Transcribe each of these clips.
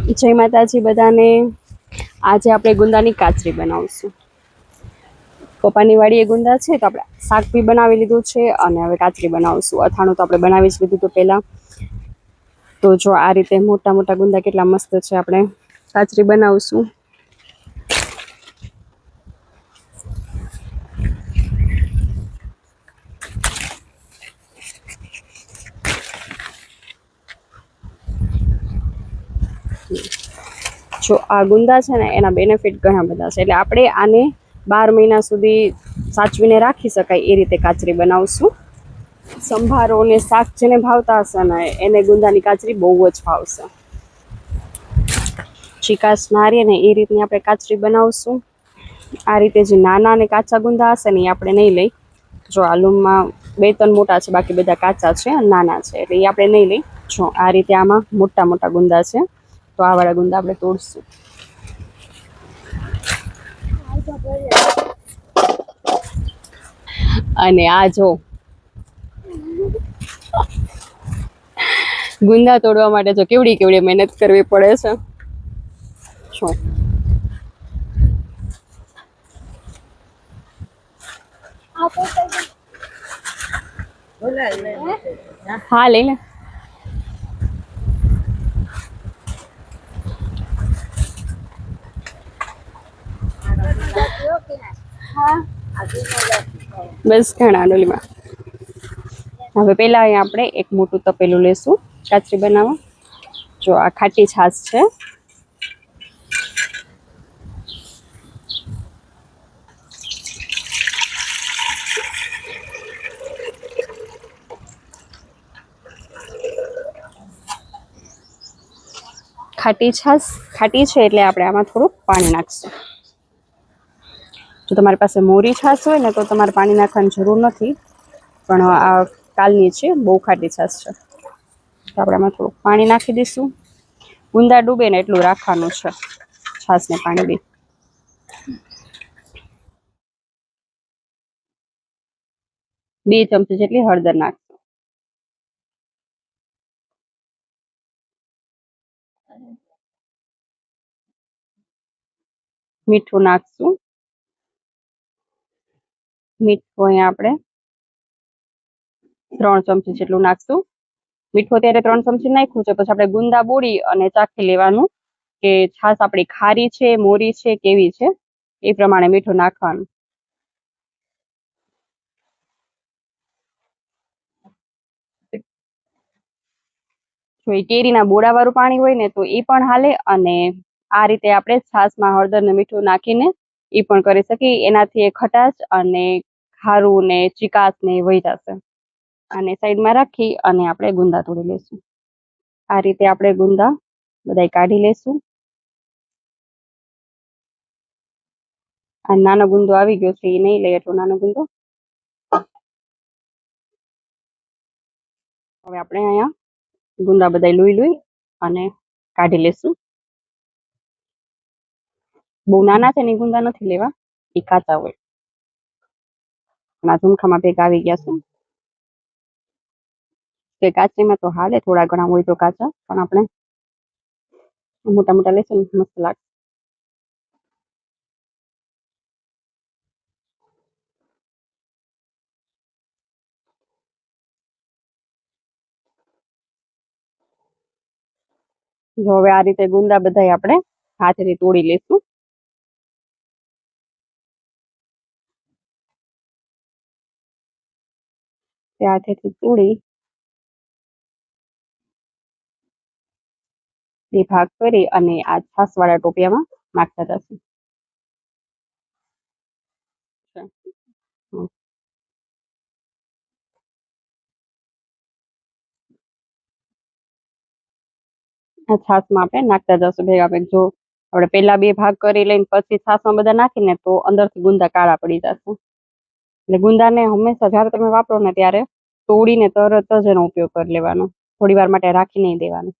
જય માતાજી બધાને। આજે આપણે ગુંદાની કાચરી બનાવશું। પપ્પાની વાડીએ ગુંદા છે તો આપણે શાક બી બનાવી લીધું છે અને હવે કાચરી બનાવશું। અથાણું તો આપણે બનાવી જ લીધું તો પહેલા। તો જો આ રીતે મોટા મોટા ગુંદા કેટલા મસ્ત છે, આપણે કાચરી બનાવશું। જો આ ગુંદા છે ને એના બેનિફિટ ઘણા બધા છે, એટલે આપણે આને 12 મહિના સુધી સાચવીને રાખી શકાય એ રીતે કાચરી બનાવશું। સંભારો ને શાક જેને ભાવતા હશે ને એને ગુંદાની કાચરી બહુ જ ભાવશે। ચીકાશ ના રહે ને એ રીતની આપણે કાચરી બનાવશું। આ રીતે જે નાના અને કાચા ગુંદા હશે ને એ આપણે નહીં લઈ। જો આલુમાં 2-3 મોટા છે, બાકી બધા કાચા છે અને નાના છે, એટલે એ આપણે નહીં લઈ। જો આ રીતે આમાં મોટા મોટા ગુંદા છે, તો આ વાળા ગુંદા આપણે તોડશું। અને આ જો ગુંદા તોડવા માટે જો કેવડી મહેનત કરવી પડે છે। જો હા લઈ લે। બસ ઘણા ડોલીમાં। હવે પહેલા અહીંયા આપણે એક મોટું તપેલું લેશું કાચરી બનાવવા। જો આ ખાટી છાશ છે, ખાટી છાશ ખાટી છે એટલે આપણે આમાં થોડુંક પાણી નાખશું। જો તમારી પાસે મોરી છાશ હોય ને તો તમારે પાણી નાખવાની જરૂર નથી, પણ આ કાલની છે, બહુ ખાટી છાશ છે, તો આપણે આમાં થોડુંક પાણી નાખી દઈશું। ગુંદા ડૂબે ને એટલું રાખવાનું છે છાશ ને પાણી બી। બે ચમચી જેટલી હળદર નાખશું। મીઠું નાખશું। મીઠું અહીંયા આપણે 3 ચમચી જેટલું નાખશું। મીઠું અત્યારે 3 ચમચી નાખ્યું છે, પછી આપણે ગુંદા બોળી અને ચાખી લેવાનું કે છાશ આપણી ખારી છે, મોરી છે, કેવી છે, એ પ્રમાણે મીઠું નાખવાનું। જો એ કેરીના બોળાવાળું પાણી હોય ને તો એ પણ હાલે, અને આ રીતે આપણે છાશમાં હળદર ને મીઠું નાખીને એ પણ કરી શકીએ। એનાથી ખટાશ અને ખારું ને ચીકાશ ને વહી જશે। આને સાઈડમાં રાખી અને આપણે ગુંદા તોડી લઈશું। આ રીતે આપણે ગુંદા બધાય કાઢી લઈશું। આ નાનો ગુંદો આવી ગયો છે, એ નહીં લઈ એટલો નાનો ગુંદો। હવે આપણે અહીંયા ગુંદા બધા લોઈ અને કાઢી લઈશું। બહુ નાના છે ને ગુંદા નથી લેવા, એ કાચા હોય। આ ઝુમખામાં ભેગા આવી ગયા છે, કે કાચરીમાં તો હાલે, થોડા ઘણા હોય તો કાચા, પણ આપણે મોટા મોટા લઈશું ને મસ્ત લાગશે। જો હવે આ રીતે ગુંદા બધાય આપણે હાથેથી તોડી લઈશું। હાથેથી તોડી બે ભાગ કરી અને આ છાશવાળા ટોપિયામાં નાખતા જશું। આ છાશમાં આપણે નાખતા જશું ભેગા ભેગ। જો આપણે પહેલા બે ભાગ કરી લઈને પછી છાશમાં બધા નાખીને તો અંદરથી ગુંદા કાળા પડી જશે। એટલે ગુંદાને હંમેશા જ્યારે તમે વાપરો ને ત્યારે તોડીને તરત જ એનો ઉપયોગ કરી લેવાનો, થોડી વાર માટે રાખી નહીં દેવાનું।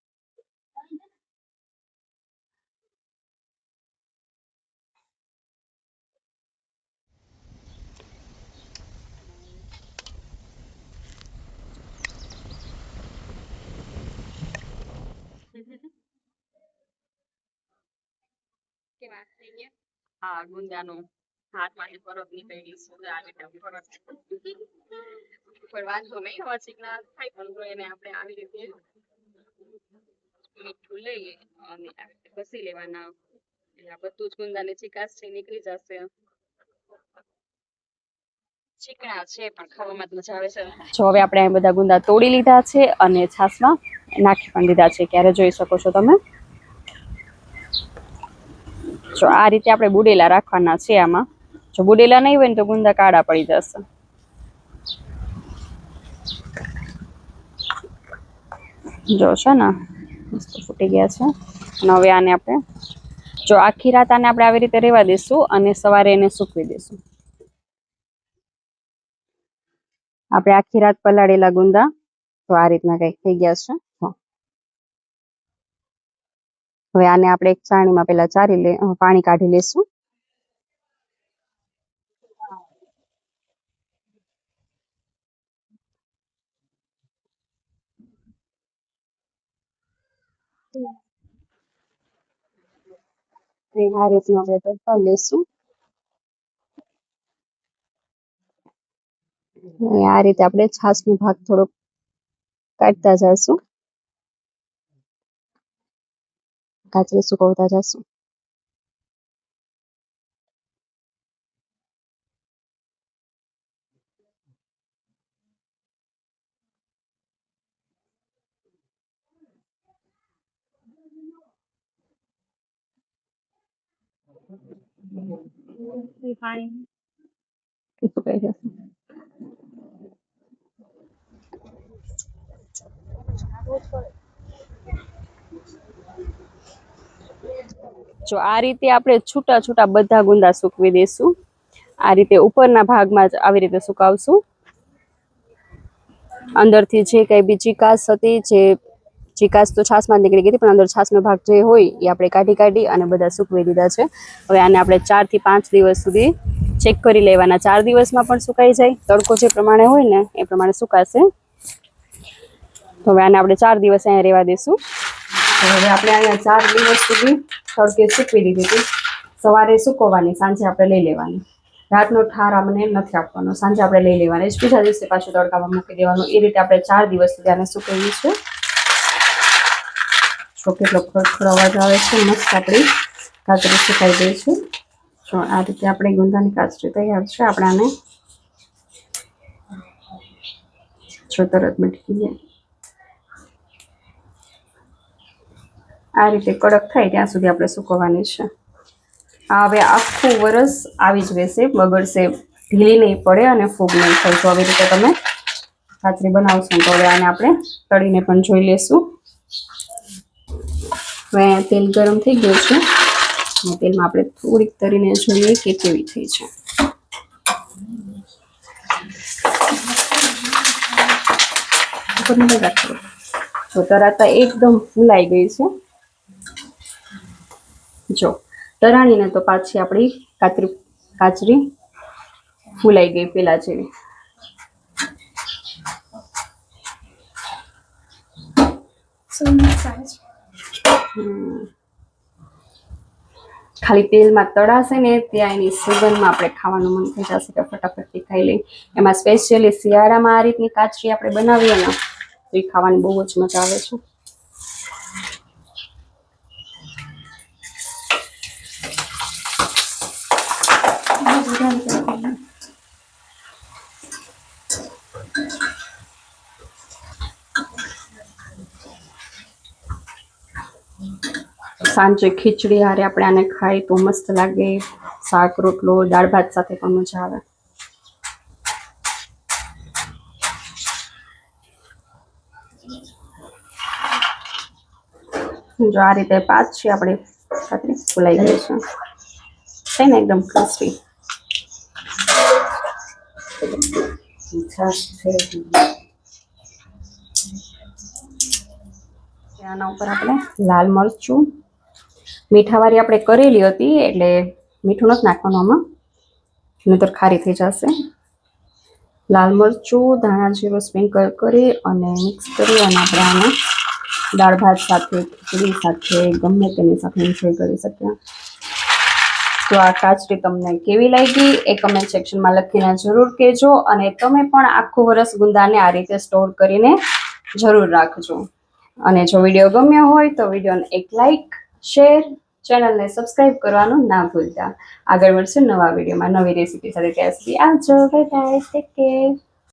હા, ગુંદાનો હાથમાંથી ફરક નીકળી આ રીતે ફરક પણ વાંધો નહીં, પછી ના થાય પણ તો એને આપણે આવી રીતે મીઠું લઈએ અને ઘસી લેવાના, એટલે આ બધું જ ગુંદાની ચીકાશ છે નીકળી જશે. ચીકણા છે પણ ખાવામાં મજા આવે છે. જો હવે આપણે આ બધા ગુંદા તોડી લીધા છે અને છાશમાં નાખી પણ દીધા છે, ક્યારે જોઈ શકો છો તમે. જો આ રીતે આપણે બુડેલા રાખવાના છે આમાં. જો બુડેલા નહીં હોય ને તો ગુંદા કાળા પડી જશે. જો છે ને મસ્ત ફૂટી ગયા છે. અને હવે આને આપણે જો આખી રાત આને આપણે આવી રીતે રહેવા દઈશું અને સવારે એને સૂકવી દઈશું. આપણે આખી રાત પલાળેલા ગુંદા તો આ રીતના કંઈક થઈ ગયા છે. હવે આને આપણે એક ચાણીમાં પેલા પાણી કાઢી લેશું. આ રીતનું આપણે તડકા લેશું. આ રીતે આપણે છાશનો ભાગ થોડો કાઢતા જઈશું, કાચરે સુકવતા જઈશું. પાણી સુકાઈ જશે. જો આ રીતે આપણે છૂટા છૂટા બધા ગુંદા સૂકવી દઈશું. આ રીતે ઉપરના ભાગમાં જ આવી રીતે સુકાવશું. અંદરથી જે કઈ બી ચીકાશ હતી, જે ચીકાશ તો છાશમાં નીકળી ગઈ હતી, પણ અંદર છાશનો ભાગ જે હોય એ આપણે કાઢી અને બધા સૂકવી દીધા છે. હવે આને આપણે 4 થી 5 દિવસ સુધી ચેક કરી લેવાના. 4 દિવસમાં પણ સુકાઈ જાય, તડકો જે પ્રમાણે હોય ને એ પ્રમાણે સુકાશે. તો હવે આને આપણે 4 દિવસ અહીંયા રહેવા દઈશું. હવે આપણે અહીંયા 4 દિવસ સુધી તડકે સૂકવી દીધી હતી. સવારે સૂકવવાની, સાંજે આપણે લઈ લેવાની. રાતનો ઠાર અમને નથી આપવાનો, સાંજે આપણે લઈ લેવાની. બીજા દિવસે પાછું તડકામાં મૂકી દેવાનું. એ રીતે આપણે 4 દિવસ સુધી આને સૂકવીએ છીએ. જો કેટલો ખડખડ અવાજ આવે છે, મસ્ત આપણી કાચરી સુકાઈ ગઈ છે. જો આ રીતે આપણે ગુંદાની કાચરી તૈયાર છે. આપણે આને જો તરત મટકી જાય. આ રીતે કડક થાય ત્યાં સુધી આપણે સૂકવવાની છે. આ હવે આખું વરસ આવી જ રહેશે, બગડશે, ઢીલી નહીં પડે અને ફૂગ નહીં થાય. તો આવી રીતે તમે કાચરી બનાવશો. તો હવે આને આપણે તળીને પણ જોઈ લેશું. હવે તેલ ગરમ થઈ ગયું છે અને તેલમાં આપણે થોડીક તળીને જોઈએ કે કેવી થઈ છે. જો તરાતા એકદમ ફૂલાઈ ગઈ છે. જો તરાણીને તો પાછી આપણી કાચરી ફૂલાઈ ગઈ પેલા જેવી. ખાલી તેલમાં તળાશે ને ત્યાં એની સુગંધમાં આપણે ખાવાનું મન થઈ જશે કે ફટાફટથી ખાઈ લઈ. એમાં સ્પેશિયલી શિયાળામાં આ રીતની કાચરી આપણે બનાવીએ ને તો એ ખાવાની બહુ જ મજા આવે છે. સાંજે ખીચડી હારે આપણે આને ખાઈ તો મસ્ત લાગે. શાક રોટલો દાળ ભાત સાથે પણ મજા આવે. જો આ રીતે પાછી આપણી કાચરી ફૂલાઈ ગઈ છે ને એકદમ ક્રિસ્પી. આના ઉપર આપણે લાલ મરચું, મીઠાવાળી આપણે કરેલી હતી એટલે મીઠું નથી નાખવાનું આમાં, નહીંતર ખારી થઈ જશે. લાલ મરચું, ધાણા જીરું સ્પ્રિંકલ કરી અને મિક્સ કરી અને આપણે આને દાળ ભાત સાથે, ખીચડી સાથે, ગમે તેની સાથે એન્જોય કરી શકીએ. તો આ કાચરી તમને કેવી લાગી એ કમેન્ટ સેક્શનમાં લખીને જરૂર કહેજો, અને તમે પણ આખું વર્ષ ગુંદાને આ રીતે સ્ટોર કરીને જરૂર રાખજો. અને જો વિડીયો ગમ્યો હોય તો વિડીયોને એક લાઈક, શેર, ચેનલને સબસ્ક્રાઇબ કરવાનું ના ભૂલતા. આગળ મળશું નવા વિડીયોમાં નવી રેસીપી સાથે. ત્યાં સુધી આવજો, બાય બાય, ટેક કેર.